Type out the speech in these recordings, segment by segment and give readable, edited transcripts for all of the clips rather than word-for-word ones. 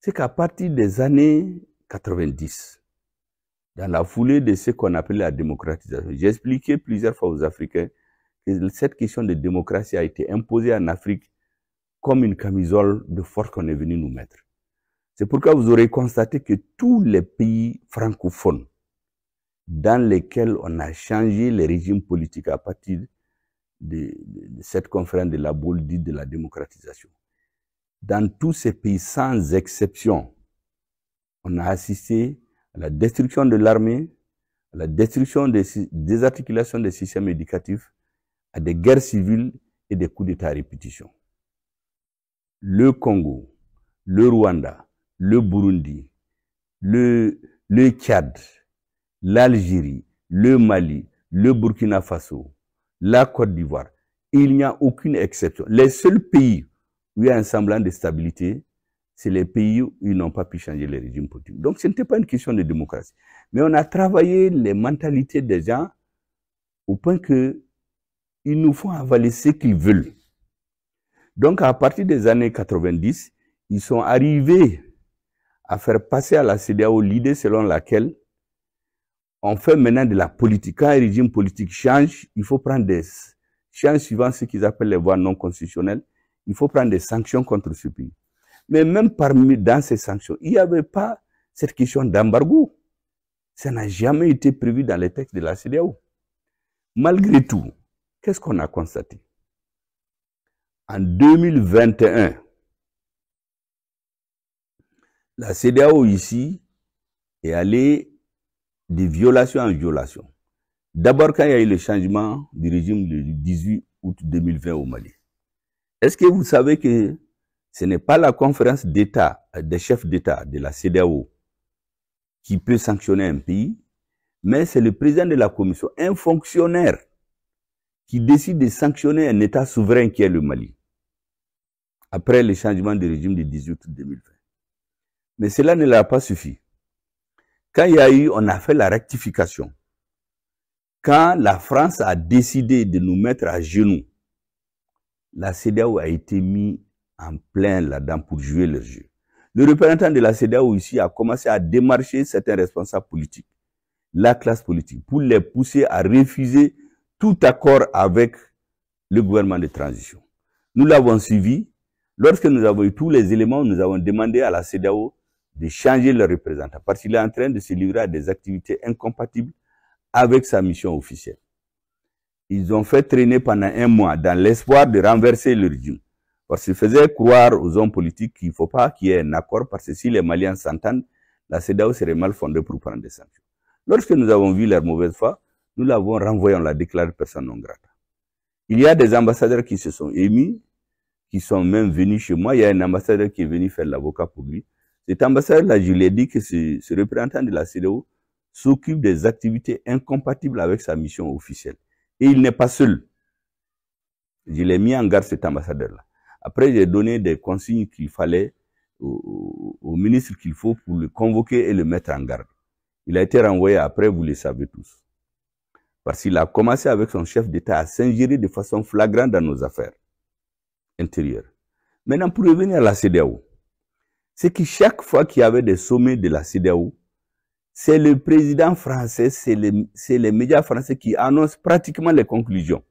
c'est qu'à partir des années 90, dans la foulée de ce qu'on appelle la démocratisation, j'ai expliqué plusieurs fois aux Africains que cette question de démocratie a été imposée en Afrique comme une camisole de force qu'on est venu nous mettre. C'est pourquoi vous aurez constaté que tous les pays francophones dans lesquels on a changé les régimes politiques à partir de cette conférence de la Baule dite de la démocratisation, dans tous ces pays, sans exception, on a assisté à la destruction de l'armée, à la destruction des articulations des systèmes éducatifs, à des guerres civiles et des coups d'État à répétition. Le Congo, le Rwanda, le Burundi, le Tchad, l'Algérie, le Mali, le Burkina Faso, la Côte d'Ivoire, il n'y a aucune exception. Les seuls pays où il y a un semblant de stabilité, c'est les pays où ils n'ont pas pu changer les régimes politiques. Donc ce n'était pas une question de démocratie. Mais on a travaillé les mentalités des gens au point qu'ils nous font avaler ce qu'ils veulent. Donc à partir des années 90, ils sont arrivés à faire passer à la CEDEAO l'idée selon laquelle on fait maintenant de la politique. Quand un régime politique change, il faut prendre des changes suivant ce qu'ils appellent les voies non constitutionnelles. Il faut prendre des sanctions contre ce pays. Mais même dans ces sanctions, il n'y avait pas cette question d'embargo. Ça n'a jamais été prévu dans les textes de la CEDEAO. Malgré tout, qu'est-ce qu'on a constaté? En 2021, la CEDEAO ici est allée de violation en violation. D'abord, quand il y a eu le changement du régime le 18 août 2020 au Mali. Est-ce que vous savez que ce n'est pas la conférence d'État, des chefs d'État de la CEDEAO qui peut sanctionner un pays, mais c'est le président de la commission, un fonctionnaire, qui décide de sanctionner un État souverain qui est le Mali, après le changement de régime du 18 août 2020. Mais cela ne l'a pas suffi. Quand il y a eu, on a fait la rectification. Quand la France a décidé de nous mettre à genoux, la CEDEAO a été mise en plein là-dedans pour jouer leur jeu. Le représentant de la CEDEAO ici a commencé à démarcher certains responsables politiques, la classe politique, pour les pousser à refuser tout accord avec le gouvernement de transition. Nous l'avons suivi. Lorsque nous avons eu tous les éléments, nous avons demandé à la CEDEAO de changer leur représentant, parce qu'il est en train de se livrer à des activités incompatibles avec sa mission officielle. Ils ont fait traîner pendant un mois dans l'espoir de renverser le régime. Parce qu'ils faisaient croire aux hommes politiques qu'il ne faut pas qu'il y ait un accord, parce que si les Maliens s'entendent, la CEDEAO serait mal fondée pour prendre des sanctions. Lorsque nous avons vu leur mauvaise foi, nous l'avons renvoyé, on l'a déclaré personne non grata. Il y a des ambassadeurs qui se sont émis, qui sont même venus chez moi. Il y a un ambassadeur qui est venu faire l'avocat pour lui. Cet ambassadeur-là, je lui ai dit que ce représentant de la CEDEAO s'occupe des activités incompatibles avec sa mission officielle. Et il n'est pas seul. Je l'ai mis en garde, cet ambassadeur-là. Après, j'ai donné des consignes qu'il fallait au ministre qu'il faut pour le convoquer et le mettre en garde. Il a été renvoyé après, vous le savez tous. Parce qu'il a commencé avec son chef d'État à s'ingérer de façon flagrante dans nos affaires intérieures. Maintenant, pour revenir à la CEDEAO, c'est que chaque fois qu'il y avait des sommets de la CEDEAO, c'est le président français, c'est les médias français qui annoncent pratiquement les conclusions.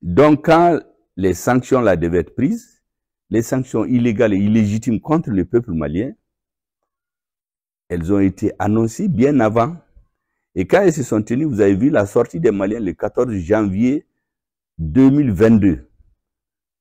Donc, quand les sanctions là devaient être prises, les sanctions illégales et illégitimes contre le peuple malien, elles ont été annoncées bien avant. Et quand elles se sont tenues, vous avez vu la sortie des Maliens le 14 janvier 2022,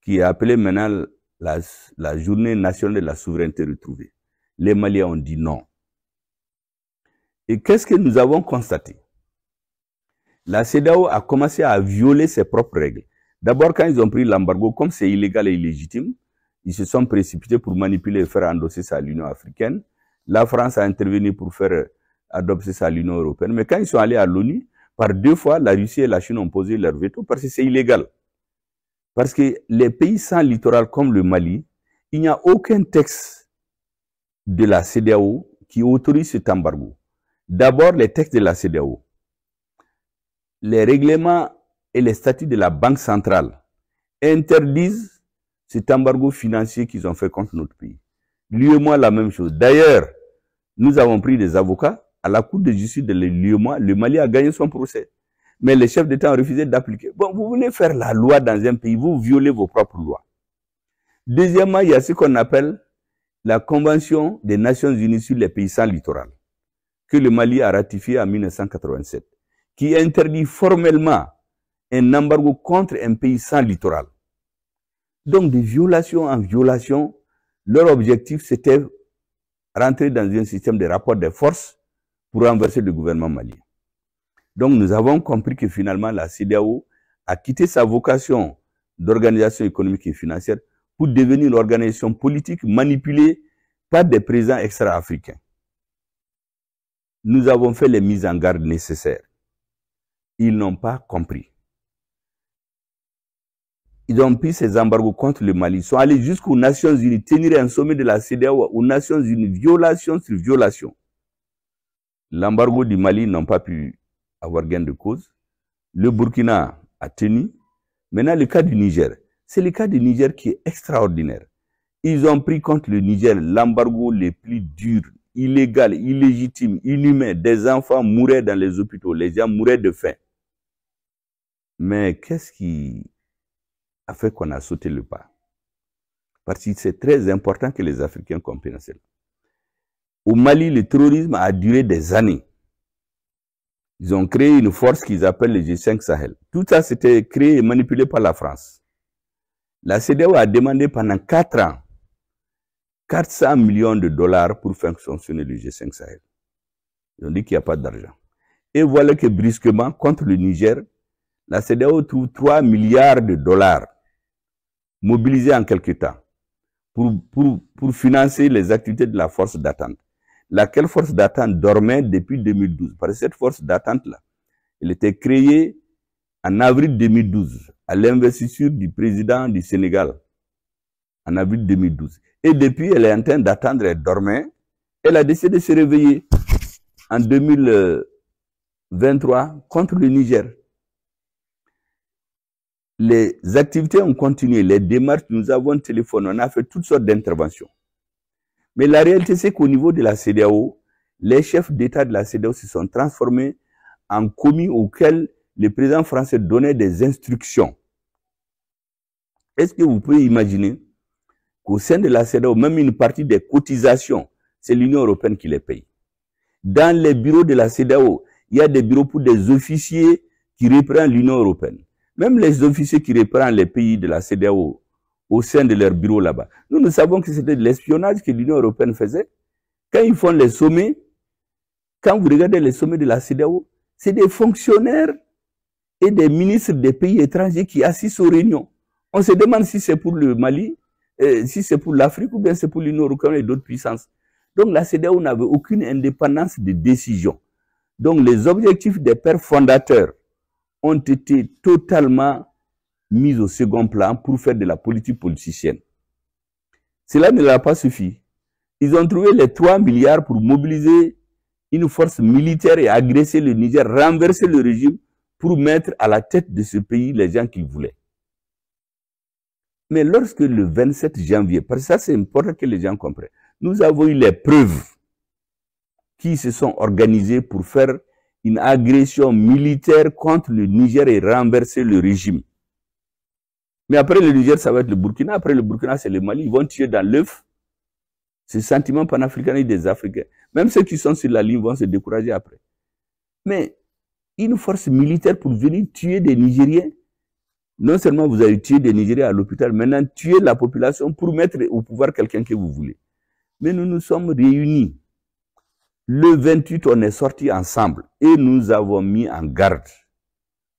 qui est appelée maintenant la journée nationale de la souveraineté retrouvée. Les Maliens ont dit non. Et qu'est-ce que nous avons constaté? La CEDEAO a commencé à violer ses propres règles. D'abord, quand ils ont pris l'embargo, comme c'est illégal et illégitime, ils se sont précipités pour manipuler et faire endosser ça à l'Union africaine. La France a intervenu pour faire adopter ça à l'Union européenne. Mais quand ils sont allés à l'ONU, par 2 fois, la Russie et la Chine ont posé leur veto parce que c'est illégal. Parce que les pays sans littoral comme le Mali, il n'y a aucun texte de la CEDEAO qui autorise cet embargo. D'abord, les textes de la CEDEAO, les règlements et les statuts de la Banque centrale interdisent cet embargo financier qu'ils ont fait contre notre pays. L'UEMOA, la même chose. D'ailleurs, nous avons pris des avocats à la Cour de justice de l'UEMOA. Le Mali a gagné son procès. Mais les chefs d'État ont refusé d'appliquer. Bon, vous voulez faire la loi dans un pays, vous violez vos propres lois. Deuxièmement, il y a ce qu'on appelle la Convention des Nations Unies sur les pays sans littoral, que le Mali a ratifiée en 1987, qui interdit formellement un embargo contre un pays sans littoral. Donc, de violation en violation, leur objectif, c'était rentrer dans un système de rapport de force pour renverser le gouvernement malien. Donc, nous avons compris que finalement, la CEDEAO a quitté sa vocation d'organisation économique et financière pour devenir une organisation politique manipulée par des présidents extra-africains. Nous avons fait les mises en garde nécessaires. Ils n'ont pas compris. Ils ont pris ces embargos contre le Mali. Ils sont allés jusqu'aux Nations Unies, tenir un sommet de la CEDEAO aux Nations Unies, violation sur violation. L'embargo du Mali n'ont pas pu avoir gain de cause. Le Burkina a tenu. Maintenant, le cas du Niger. C'est le cas du Niger qui est extraordinaire. Ils ont pris contre le Niger l'embargo le plus dur, illégal, illégitime, inhumain. Des enfants mouraient dans les hôpitaux, les gens mouraient de faim. Mais qu'est-ce qui a fait qu'on a sauté le pas? Parce que c'est très important que les Africains comprennent cela. Au Mali, le terrorisme a duré des années. Ils ont créé une force qu'ils appellent le G5 Sahel. Tout ça, c'était créé et manipulé par la France. La CEDEAO a demandé pendant 4 ans 400 millions de dollars pour faire fonctionner le G5 Sahel. Ils ont dit qu'il n'y a pas d'argent. Et voilà que brusquement, contre le Niger, la CEDEAO trouve 3 milliards de dollars mobilisés en quelque temps pour financer les activités de la force d'attente. Laquelle force d'attente dormait depuis 2012. Parce que cette force d'attente-là, elle était créée en avril 2012 à l'investiture du président du Sénégal en avril 2012. Et depuis, elle est en train d'attendre, elle dormait. Elle a décidé de se réveiller en 2023 contre le Niger. Les activités ont continué, les démarches, nous avons téléphoné, on a fait toutes sortes d'interventions. Mais la réalité, c'est qu'au niveau de la CEDEAO, les chefs d'État de la CEDEAO se sont transformés en commis auxquels le président français donnait des instructions. Est-ce que vous pouvez imaginer qu'au sein de la CEDEAO, même une partie des cotisations, c'est l'Union européenne qui les paye. Dans les bureaux de la CEDEAO, il y a des bureaux pour des officiers qui reprennent l'Union européenne. Même les officiers qui reprennent les pays de la CEDEAO au sein de leurs bureaux là-bas. Nous savons que c'était de l'espionnage que l'Union européenne faisait. Quand ils font les sommets, quand vous regardez les sommets de la CEDEAO, c'est des fonctionnaires et des ministres des pays étrangers qui assistent aux réunions. On se demande si c'est pour le Mali, si c'est pour l'Afrique ou bien c'est pour l'Union européenne et d'autres puissances. Donc la CEDEAO n'avait aucune indépendance de décision. Donc les objectifs des pères fondateurs ont été totalement mis au second plan pour faire de la politique politicienne. Cela ne leur a pas suffi. Ils ont trouvé les 3 milliards pour mobiliser une force militaire et agresser le Niger, renverser le régime pour mettre à la tête de ce pays les gens qu'ils voulaient. Mais lorsque le 27 janvier, parce que ça c'est important que les gens comprennent, nous avons eu les preuves qui se sont organisées pour faire une agression militaire contre le Niger et renverser le régime. Mais après le Niger, ça va être le Burkina. Après le Burkina, c'est le Mali. Ils vont tuer dans l'œuf ce sentiment panafricaniste des Africains. Même ceux qui sont sur la ligne vont se décourager après. Mais une force militaire pour venir tuer des Nigériens, non seulement vous avez tué des Nigériens à l'hôpital, maintenant tuer la population pour mettre au pouvoir quelqu'un que vous voulez. Mais nous nous sommes réunis. Le 28, on est sortis ensemble et nous avons mis en garde.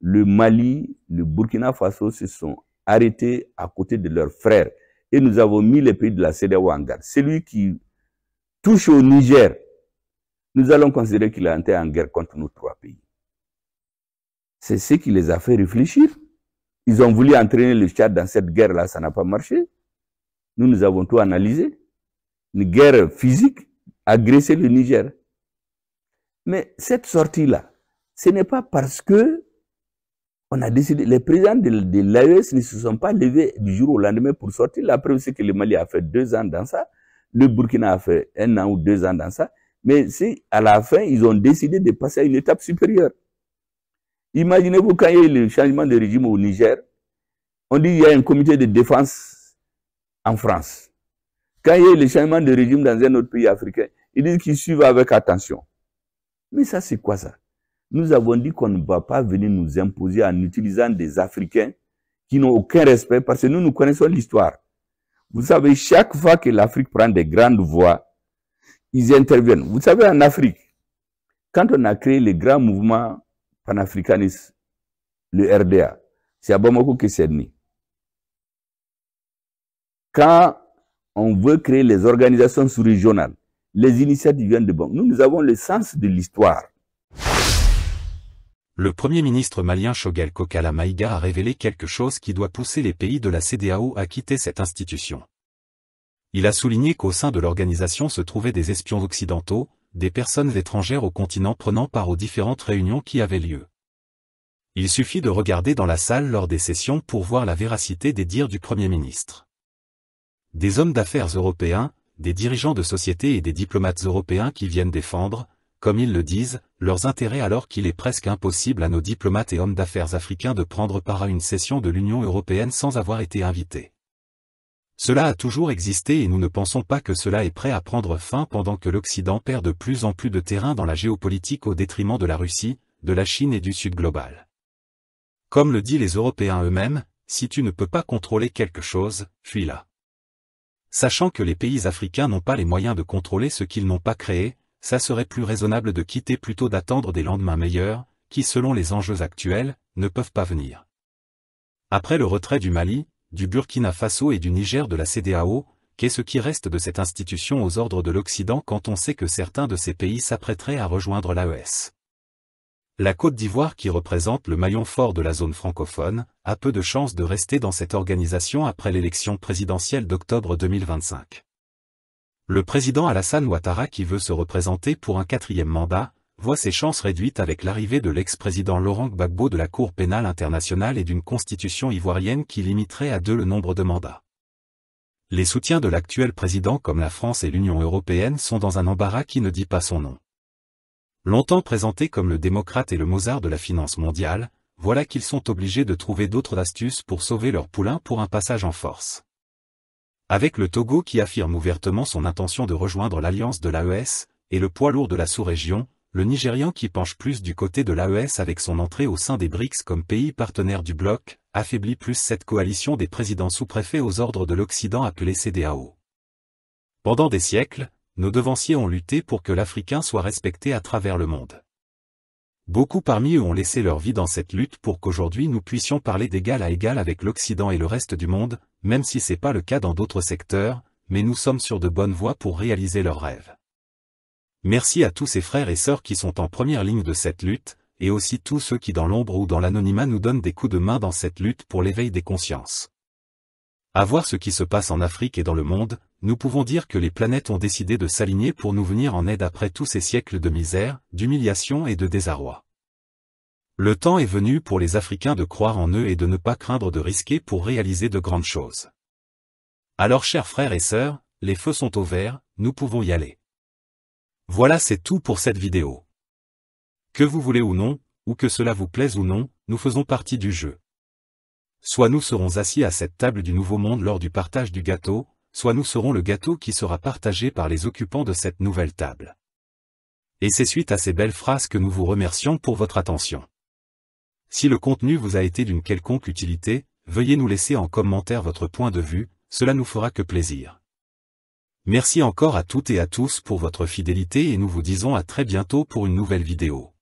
Le Mali, le Burkina Faso se sont arrêtés à côté de leurs frères et nous avons mis les pays de la CEDEAO en garde. Celui qui touche au Niger, nous allons considérer qu'il a été en guerre contre nos 3 pays. C'est ce qui les a fait réfléchir. Ils ont voulu entraîner le Tchad dans cette guerre-là, ça n'a pas marché. Nous avons tout analysé. Une guerre physique, agresser le Niger. Mais cette sortie-là, ce n'est pas parce que on a décidé, les présidents de l'AES ne se sont pas levés du jour au lendemain pour sortir. La preuve, c'est que le Mali a fait 2 ans dans ça. Le Burkina a fait 1 an ou 2 ans dans ça, mais c'est à la fin, ils ont décidé de passer à une étape supérieure. Imaginez-vous quand il y a eu le changement de régime au Niger, on dit qu'il y a un comité de défense en France. Quand il y a eu le changement de régime dans un autre pays africain, ils disent qu'ils suivent avec attention. Mais ça, c'est quoi ça? Nous avons dit qu'on ne va pas venir nous imposer en utilisant des Africains qui n'ont aucun respect, parce que nous connaissons l'histoire. Vous savez, chaque fois que l'Afrique prend des grandes voix, ils interviennent. Vous savez, en Afrique, quand on a créé le grand mouvement panafricaniste, le RDA, c'est à Bamako que c'est né. Quand on veut créer les organisations sous-régionales, les initiatives viennent de Bamako. Nous avons le sens de l'histoire. Le Premier ministre malien Choguel Kokala Maïga a révélé quelque chose qui doit pousser les pays de la CEDEAO à quitter cette institution. Il a souligné qu'au sein de l'organisation se trouvaient des espions occidentaux, des personnes étrangères au continent prenant part aux différentes réunions qui avaient lieu. Il suffit de regarder dans la salle lors des sessions pour voir la véracité des dires du Premier ministre. Des hommes d'affaires européens, des dirigeants de sociétés et des diplomates européens qui viennent défendre, comme ils le disent, leurs intérêts alors qu'il est presque impossible à nos diplomates et hommes d'affaires africains de prendre part à une session de l'Union européenne sans avoir été invités. Cela a toujours existé et nous ne pensons pas que cela est prêt à prendre fin pendant que l'Occident perd de plus en plus de terrain dans la géopolitique au détriment de la Russie, de la Chine et du Sud global. Comme le disent les Européens eux-mêmes, si tu ne peux pas contrôler quelque chose, fuis-la. Sachant que les pays africains n'ont pas les moyens de contrôler ce qu'ils n'ont pas créé, ça serait plus raisonnable de quitter plutôt d'attendre des lendemains meilleurs, qui selon les enjeux actuels, ne peuvent pas venir. Après le retrait du Mali, du Burkina Faso et du Niger de la CEDEAO, qu'est-ce qui reste de cette institution aux ordres de l'Occident quand on sait que certains de ces pays s'apprêteraient à rejoindre l'AES? La Côte d'Ivoire, qui représente le maillon fort de la zone francophone, a peu de chances de rester dans cette organisation après l'élection présidentielle d'octobre 2025. Le président Alassane Ouattara, qui veut se représenter pour un 4e mandat, voit ses chances réduites avec l'arrivée de l'ex-président Laurent Gbagbo de la Cour pénale internationale et d'une constitution ivoirienne qui limiterait à 2 le nombre de mandats. Les soutiens de l'actuel président comme la France et l'Union européenne sont dans un embarras qui ne dit pas son nom. Longtemps présentés comme le démocrate et le Mozart de la finance mondiale, voilà qu'ils sont obligés de trouver d'autres astuces pour sauver leur poulain pour un passage en force. Avec le Togo qui affirme ouvertement son intention de rejoindre l'alliance de l'AES, et le poids lourd de la sous-région, le Nigérian qui penche plus du côté de l'AES avec son entrée au sein des BRICS comme pays partenaire du bloc, affaiblit plus cette coalition des présidents sous-préfets aux ordres de l'Occident appelée CEDEAO. Pendant des siècles, nos devanciers ont lutté pour que l'Africain soit respecté à travers le monde. Beaucoup parmi eux ont laissé leur vie dans cette lutte pour qu'aujourd'hui nous puissions parler d'égal à égal avec l'Occident et le reste du monde, même si c'est pas le cas dans d'autres secteurs, mais nous sommes sur de bonnes voies pour réaliser leurs rêves. Merci à tous ces frères et sœurs qui sont en première ligne de cette lutte, et aussi tous ceux qui dans l'ombre ou dans l'anonymat nous donnent des coups de main dans cette lutte pour l'éveil des consciences. À voir ce qui se passe en Afrique et dans le monde, nous pouvons dire que les planètes ont décidé de s'aligner pour nous venir en aide après tous ces siècles de misère, d'humiliation et de désarroi. Le temps est venu pour les Africains de croire en eux et de ne pas craindre de risquer pour réaliser de grandes choses. Alors chers frères et sœurs, les feux sont au vert, nous pouvons y aller. Voilà, c'est tout pour cette vidéo. Que vous voulez ou non, ou que cela vous plaise ou non, nous faisons partie du jeu. Soit nous serons assis à cette table du nouveau monde lors du partage du gâteau, soit nous serons le gâteau qui sera partagé par les occupants de cette nouvelle table. Et c'est suite à ces belles phrases que nous vous remercions pour votre attention. Si le contenu vous a été d'une quelconque utilité, veuillez nous laisser en commentaire votre point de vue, cela nous fera que plaisir. Merci encore à toutes et à tous pour votre fidélité et nous vous disons à très bientôt pour une nouvelle vidéo.